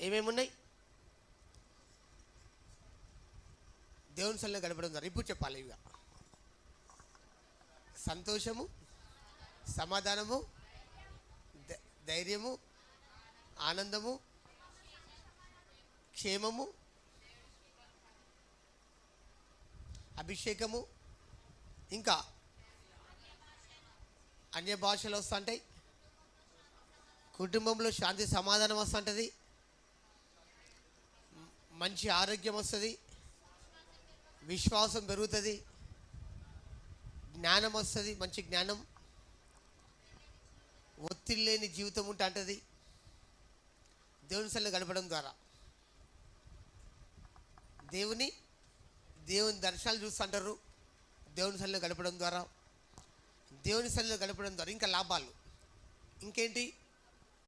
ఏమేమి ఉన్నాయి? దేవుని సన్నిధిలో గడపడం ద్వారా ఇప్పుడు చెప్పాలి. ఇక సంతోషము, సమాధానము, ధైర్యము, ఆనందము, క్షేమము, అభిషేకము, ఇంకా అన్య భాషలు వస్తుంటాయి, కుటుంబంలో శాంతి సమాధానం వస్తుంటుంది, మంచి ఆరోగ్యం వస్తుంది, విశ్వాసం పెరుగుతుంది, జ్ఞానం వస్తుంది, మంచి జ్ఞానం, ఒత్తిడి లేని జీవితం ఉంటుంది దేవుని సన్నిధిలో గడపడం ద్వారా. దేవుని దర్శనాలు చూస్తుంటారు దేవుని సన్నిధిలో గడపడం ద్వారా. దేవుని సన్నిధిలో గడపడం ద్వారా ఇంకా లాభాలు ఇంకేంటి?